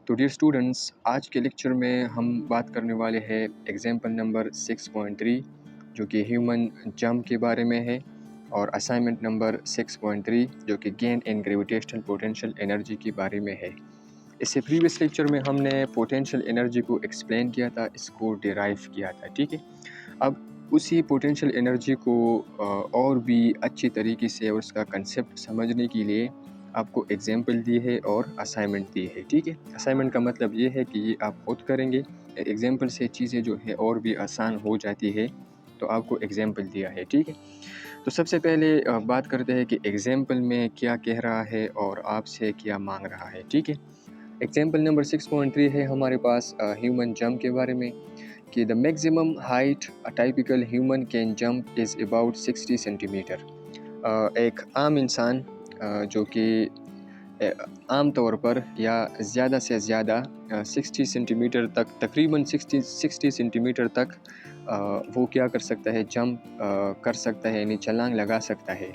तो dear students, आज के लेक्चर में हम बात करने वाले हैं एग्जाम्पल नंबर 6.3 जो कि ह्यूमन जंप के बारे में है, और असाइनमेंट नंबर 6.3 जो कि gain in gravitational potential energy के बारे में है। इससे प्रीवियस लेक्चर में हमने पोटेंशियल एनर्जी को एक्सप्लेन किया था, इसको डिराइव किया था। ठीक है, अब उसी पोटेंशियल एनर्जी को और भी अच्छी तरीके से और उसका कंसेप्ट समझने के लिए आपको एग्जाम्पल दी है और असाइनमेंट दी है। ठीक है, असाइनमेंट का मतलब ये है कि ये आप खुद करेंगे, एग्जाम्पल से चीज़ें जो है और भी आसान हो जाती है, तो आपको एग्जाम्पल दिया है। ठीक है, तो सबसे पहले बात करते हैं कि एग्जाम्पल में क्या कह रहा है और आपसे क्या मांग रहा है। ठीक है, एग्जाम्पल नंबर 6.3 है हमारे पास ह्यूमन जंप के बारे में कि the maximum height a typical human can jump is about 60 centimetre. एक आम इंसान जो कि आम तौर पर या ज़्यादा से ज़्यादा 60 सेंटीमीटर तक, तकरीबन 60 सेंटीमीटर तक वो क्या कर सकता है, जंप कर सकता है, यानी छलांग लगा सकता है।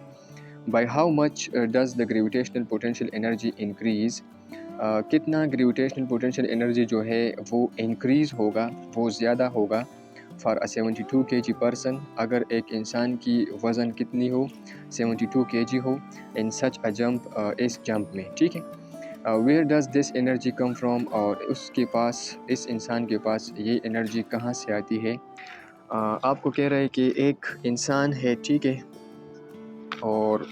By how much does the gravitational potential energy increase, कितना ग्रेविटेशनल पोटेंशियल एनर्जी जो है वो इंक्रीज़ होगा, वो ज़्यादा होगा फॉर अ 72 kg पर्सन, अगर एक इंसान की वज़न कितनी हो, 72 kg हो, इन सच अ जंप, इस जंप में। ठीक है, where does this energy come from, और उसके पास, इस इंसान के पास ये एनर्जी कहाँ से आती है। आपको कह रहा है कि एक इंसान है, ठीक है, और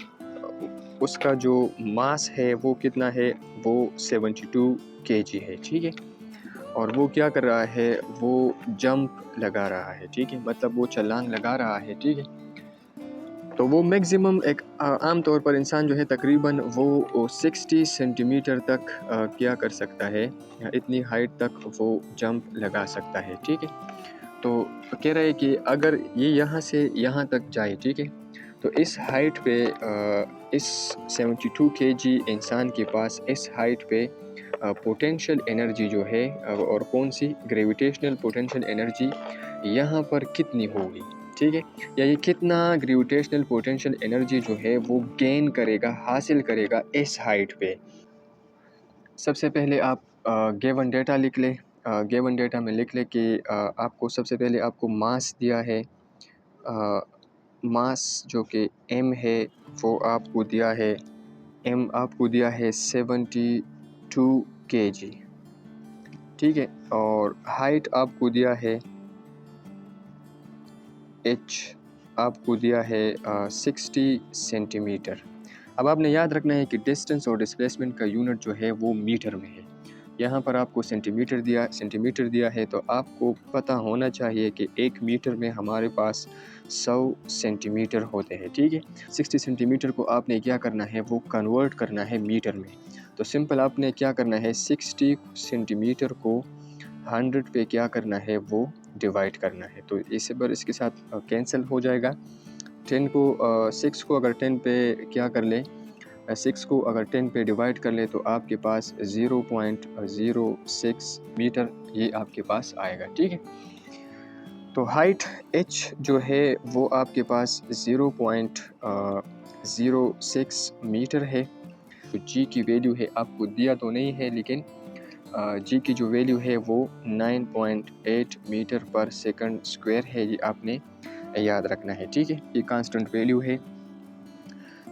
उसका जो मास है वो कितना है, वो 72 kg है। ठीक है, और वो क्या कर रहा है, वो जंप लगा रहा है। ठीक है, मतलब वो छलांग लगा रहा है। ठीक है, तो वो मैक्सिमम एक आम तौर पर इंसान जो है तकरीबन वो 60 सेंटीमीटर तक क्या कर सकता है, या इतनी हाइट तक वो जंप लगा सकता है। ठीक है, तो कह रहा है कि अगर ये यहाँ से यहाँ तक जाए, ठीक है, तो इस हाइट पे इस 72 kg इंसान के पास इस हाइट पे पोटेंशियल एनर्जी जो है, और कौन सी, ग्रेविटेशनल पोटेंशियल एनर्जी यहाँ पर कितनी होगी। ठीक है, या ये कितना ग्रेविटेशनल पोटेंशियल एनर्जी जो है वो गेन करेगा, हासिल करेगा इस हाइट पे। सबसे पहले आप गिवन डेटा लिख ले। गिवन डेटा में लिख ले कि आपको सबसे पहले आपको मास दिया है, मास जो कि m है वो आपको दिया है, m आपको दिया है 72 kg। ठीक है, और हाइट आपको दिया है h, आपको दिया है 60 सेंटीमीटर। अब आपने याद रखना है कि डिस्टेंस और डिस्प्लेसमेंट का यूनिट जो है वो मीटर में है। यहाँ पर आपको सेंटीमीटर दिया है, तो आपको पता होना चाहिए कि 1 मीटर में हमारे पास 100 सेंटीमीटर होते हैं। ठीक है, 60 सेंटीमीटर को आपने क्या करना है, वो कन्वर्ट करना है मीटर में। तो सिंपल आपने क्या करना है, 60 सेंटीमीटर को 100 पे क्या करना है, वो डिवाइड करना है। तो इस बार इसके साथ कैंसिल हो जाएगा। 6 को अगर 10 पे क्या कर ले, 6 को अगर 10 पे डिवाइड कर ले, तो आपके पास 0.06 मीटर ये आपके पास आएगा। ठीक है, तो हाइट h जो है वो आपके पास 0.06 मीटर है। तो g की वैल्यू है, आपको दिया तो नहीं है, लेकिन g की जो वैल्यू है वो 9.8 मीटर पर सेकंड स्क्वायर है, ये आपने याद रखना है। ठीक है, ये कांस्टेंट वैल्यू है।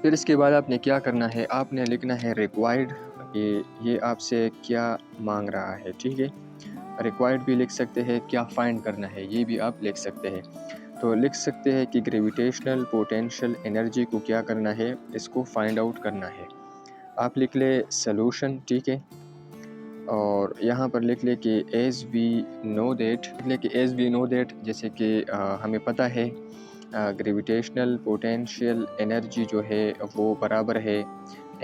फिर इसके बाद आपने क्या करना है, आपने लिखना है रिक्वायर्ड, ये आपसे क्या मांग रहा है। ठीक है, रिक्वायर्ड भी लिख सकते हैं, क्या फाइंड करना है ये भी आप लिख सकते हैं। तो लिख सकते हैं कि ग्रेविटेशनल पोटेंशियल एनर्जी को क्या करना है, इसको फाइंड आउट करना है। आप लिख ले सॉल्यूशन। ठीक है, और यहाँ पर लिख ले कि एज वी नो दैट, जैसे कि हमें पता है ग्रेविटेशनल पोटेंशियल एनर्जी जो है वो बराबर है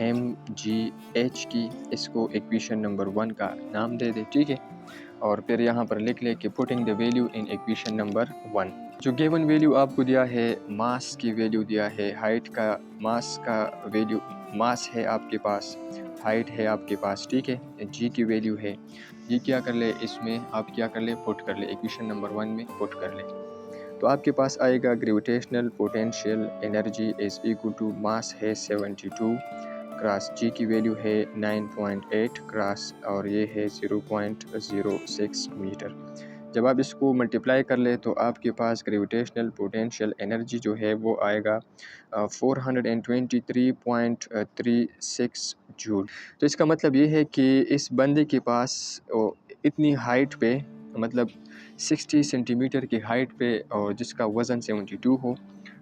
mgh की। इसको इक्वेशन नंबर 1 का नाम दे दे। ठीक है, और फिर यहाँ पर लिख ले कि putting the value in equation number 1। जो गिवन वैल्यू आपको दिया है, मास की वैल्यू दिया है, हाइट का, मास का वैल्यू, मास है आपके पास, हाइट है आपके पास। ठीक है, जी की वैल्यू है, ये क्या कर ले, इसमें आप क्या कर ले, पुट कर ले, इक्वेशन नंबर 1 में पुट कर ले। तो आपके पास आएगा gravitational potential energy is equal to, mass है 72, क्रॉस जी की वैल्यू है 9.8 क्रॉस और ये है 0.06 मीटर। जब आप इसको मल्टीप्लाई कर ले तो आपके पास ग्रेविटेशनल पोटेंशियल एनर्जी जो है वो आएगा 423.36 जूल। तो इसका मतलब ये है कि इस बंदे के पास इतनी हाइट पे, मतलब 60 सेंटीमीटर की हाइट पे और जिसका वज़न 72 हो,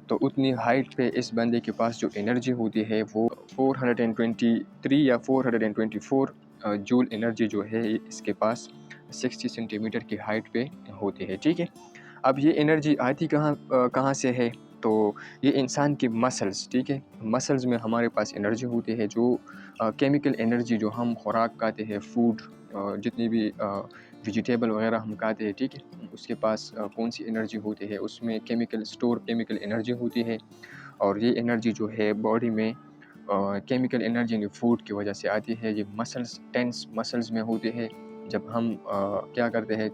तो उतनी हाइट पे इस बंदे के पास जो एनर्जी होती है वो 423 या 424 जूल एनर्जी जो है इसके पास 60 सेंटीमीटर की हाइट पे होती है। ठीक है, अब ये एनर्जी आती कहाँ से है? तो ये इंसान के मसल्स, ठीक है, मसल्स में हमारे पास एनर्जी होती है, जो केमिकल एनर्जी जो हम खुराक खाते हैं, फूड जितनी भी वेजिटेबल वगैरह हम खाते हैं, ठीक है, उसके पास कौन सी एनर्जी होती है, उसमें केमिकल एनर्जी होती है। और ये एनर्जी जो है बॉडी में केमिकल एनर्जी यानी फूड की वजह से आती है। ये मसल्स, टेंस मसल्स में होते हैं। जब हम क्या करते हैं,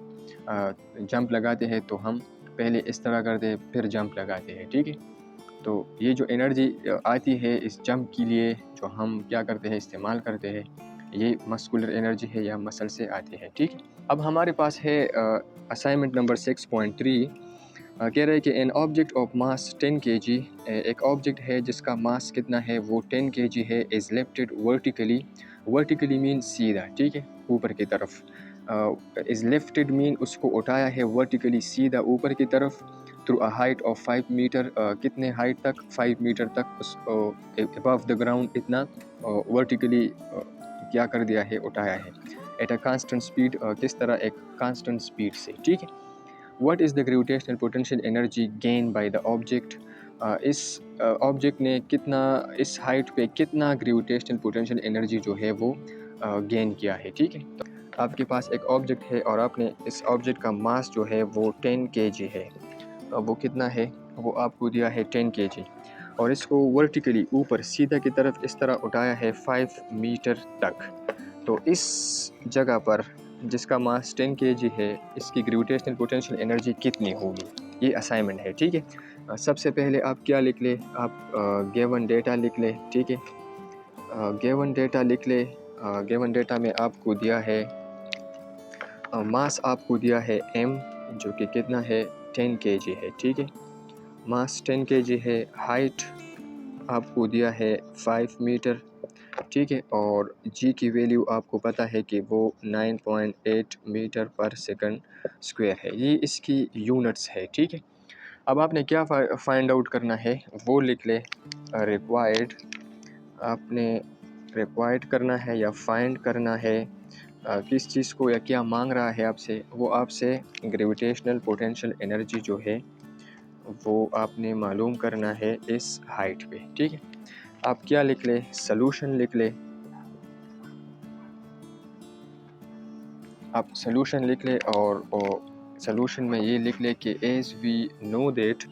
जंप लगाते हैं तो हम पहले इस तरह करते हैं, फिर जंप लगाते हैं, ठीक है। तो ये जो एनर्जी आती है इस जंप के लिए, जो हम क्या करते हैं, इस्तेमाल करते हैं, ये मस्कुलर एनर्जी है या मसल से आती है, ठीक है। अब हमारे पास है असाइनमेंट नंबर 6.3। कह रहे हैं कि an object of mass 10 kg, एक ऑब्जेक्ट है जिसका मास कितना है, वो 10 kg है, is lifted vertically. Vertically mean सीधा, ठीक है, ऊपर की तरफ। इज़ लिफ्टेड मीन उसको उठाया है वर्टिकली, सीधा ऊपर की तरफ, through a height of 5 meter. कितने हाइट तक? 5 मीटर तक उस अबव द ग्राउंड इतना वर्टिकली क्या कर दिया है, उठाया है। एट अ कांस्टेंट स्पीड, किस तरह? एक कांस्टेंट स्पीड से, ठीक है। What is the gravitational potential energy gained by the object? इस ऑब्जेक्ट ने कितना, इस हाइट पे कितना ग्रेविटेशनल पोटेंशियल एनर्जी जो है वो गेन किया है, ठीक है। तो आपके पास एक ऑब्जेक्ट है और आपने इस ऑब्जेक्ट का मास जो है वो 10 kg है। वो कितना है? वो आपको दिया है 10 kg और इसको वर्टिकली ऊपर सीधा की तरफ इस तरह उठाया है 5 मीटर तक। तो इस जगह पर जिसका मास 10 kg है, इसकी ग्रेविटेशनल पोटेंशियल एनर्जी कितनी होगी? ये असाइनमेंट है, ठीक है। सबसे पहले आप क्या लिख ले, आप गिवन डेटा लिख ले, ठीक है। गिवन डेटा लिख ले। गिवन डेटा में आपको दिया है मास, आपको दिया है m, जो कि कितना है, 10 kg है, ठीक है। मास 10 kg है। हाइट आपको दिया है 5 मीटर, ठीक है। और जी की वैल्यू आपको पता है कि वो 9.8 मीटर पर सेकंड स्क्वायर है। ये इसकी यूनिट्स है, ठीक है। अब आपने क्या फाइंड आउट करना है वो लिख ले। रिक्वायर्ड, आपने रिक्वायर्ड करना है या फाइंड करना है किस चीज़ को, या क्या मांग रहा है आपसे? वो आपसे ग्रेविटेशनल पोटेंशियल एनर्जी जो है वो आपने मालूम करना है इस हाइट पे, ठीक है। आप क्या लिख ले? सॉल्यूशन लिख ले। आप सॉल्यूशन लिख ले और सॉल्यूशन में ये लिख ले कि as we know that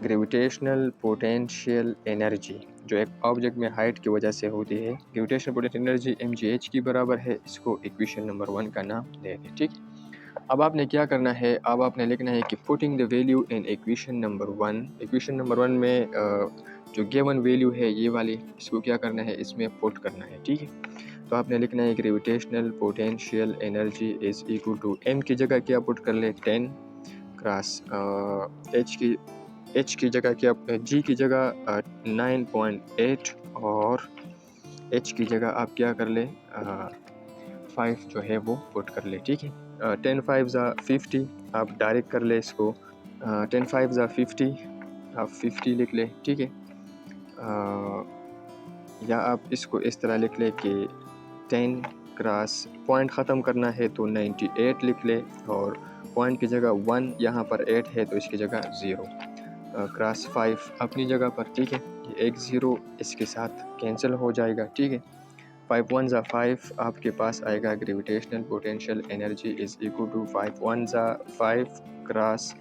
gravitational potential energy जो एक ऑब्जेक्ट में हाइट की वजह से होती है, ग्रेविटेशनल पोटेंशियल एनर्जी mgh की बराबर है। इसको इक्वेशन नंबर 1 का नाम दे दें, ठीक। अब आपने क्या करना है, अब आपने लिखना है कि putting the value in equation number 1। Equation number 1 में जो गिवन वैल्यू है ये वाली, इसको क्या करना है, इसमें पुट करना है, ठीक है। तो आपने लिखना है gravitational potential energy is equal to m की जगह क्या पुट कर ले, 10 क्रॉस h की जगह क्या, g की जगह 9.8 और h की जगह आप क्या कर ले, 5 जो है वो पुट कर ले, ठीक है। 10 5 ज़ा 50, आप डायरेक्ट कर ले इसको। 10 5 ज़ा 50, आप 50 लिख ले, ठीक है। या आप इसको इस तरह लिख ले कि 10 क्रॉस पॉइंट ख़त्म करना है तो 98 लिख ले, और पॉइंट की जगह 1, यहाँ पर 8 है तो इसकी जगह 0, क्रॉस 5 अपनी जगह पर, ठीक है। ये एक 0 इसके साथ कैंसिल हो जाएगा, ठीक है। 5 1 ज़ा 5, आपके पास आएगा gravitational potential energy is equal to 5 1 ज़ा 5 क्रॉस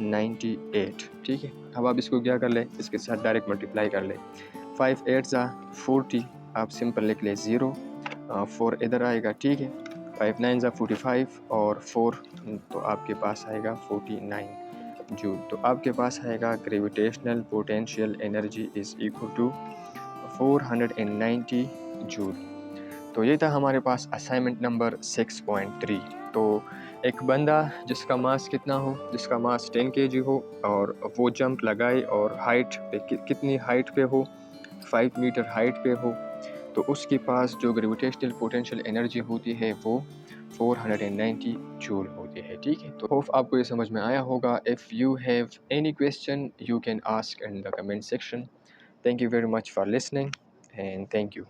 98, ठीक है। अब आप इसको क्या कर ले, इसके साथ डायरेक्ट मल्टीप्लाई कर ले। 5 8 ज़ा 40, आप सिंपल लिख ले 0, 4 इधर आएगा, ठीक है। 5 9 ज़ा 45 और 4, तो आपके पास आएगा 49 जूल। तो आपके पास आएगा gravitational potential energy is equal to 490 joule. तो ये था हमारे पास असाइनमेंट नंबर 6.3। तो एक बंदा जिसका मास कितना हो, जिसका मास 10 kg हो और वो जंप लगाए और हाइट पे कितनी हाइट पे हो, 5 मीटर हाइट पे हो, तो उसके पास जो ग्रेविटेशनल पोटेंशियल एनर्जी होती है वो 490 जूल होती है। ठीक है, तो होप आपको ये समझ में आया होगा। If you have any question you can ask in the comment section. Thank you very much for listening and thank you.